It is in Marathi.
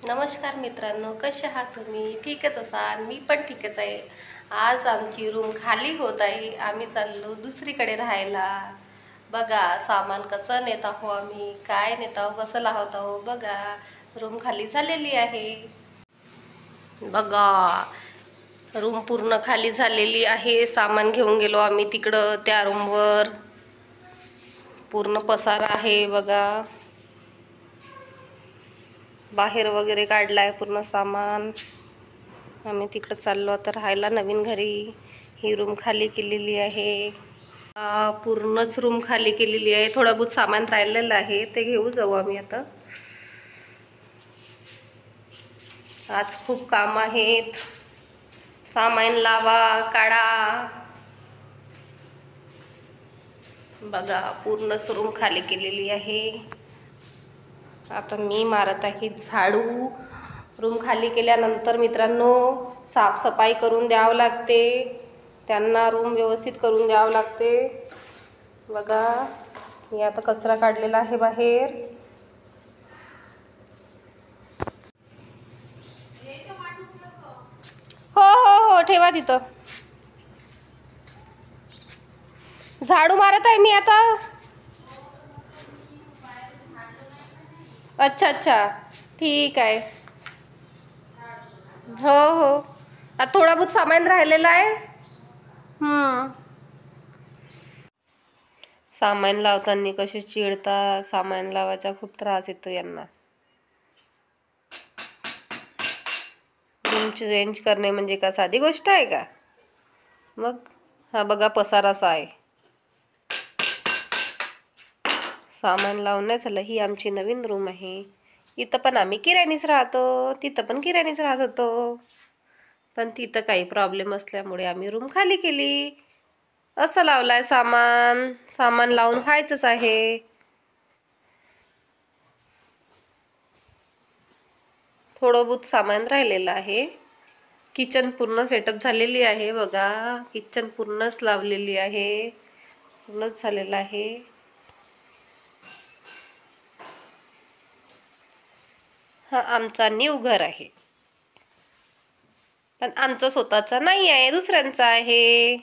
नमस्कार मित्रांनो, कसे आहात तुम्ही? ठीकच असाल, मी पण ठीकच आहे. आज आमची रूम खाली होत आहे. आम्ही चाललो दुसरीकडे राहायला. बघा सामान कसं नेत आहो आम्ही, काय नेत आहो, कसं लावत आहो. बघा रूम खाली झालेली आहे. बघा रूम पूर्ण खाली झालेली आहे. सामान घेऊन गेलो आम्ही तिकडं त्या रूमवर. पूर्ण पसारा आहे बघा. बाहेर वगैरे काढलाय पूर्ण सामान. आम्ही तिकडे चाललो आता राहायला नवीन घरी. ही रूम खाली केलेली आहे. पूर्णच रूम खाली केलेली आहे. थोडं बहुत सामान राहिलेलं आहे, ते घेऊ जाऊ आम्ही आता. आज खूप काम आहेत. सामान लावा, काढा. बघा पूर्णच रूम खाली केलेली आहे. आता मी मारत आहे झाडू. रूम खाली केल्यानंतर मित्रांनो साफसफाई करून द्यावं लागते. त्यांना रूम व्यवस्थित करून द्यावं लागते. बघा मी आता कचरा काढलेला आहे बाहेर. हो हो हो, ठेवा तिथं. झाडू मारत आहे मी आता. अच्छा अच्छा, ठीक आहे. हो हो, आता थोडा बहुत सामान राहिलेला आहे. सामान लावताना कसे चिडतात. सामान लावायचा खूप त्रास येतो यांना. रूम चेंज करणे म्हणजे का साधी गोष्ट आहे का? मग हा बघा पसारासा आहे. सामान लावून नाही झालं. ही आमची नवीन रूम आहे. इथं पण आम्ही किराणीच राहतो, तिथं पण किराणीच राहत होतो. पण तिथं काही प्रॉब्लेम असल्यामुळे आम्ही रूम खाली केली. असं लावलाय सामान. सामान लावून व्हायचंच आहे. थोडं बहुत सामान राहिलेलं आहे. किचन पूर्ण सेटअप झालेली आहे बघा. किचन पूर्णच लावलेली आहे. पूर्णच झालेलं आहे. हा आमचा न्यू घर आहे, पण आमचं स्वतःचा नाही आहे, दुसऱ्यांचा आहे.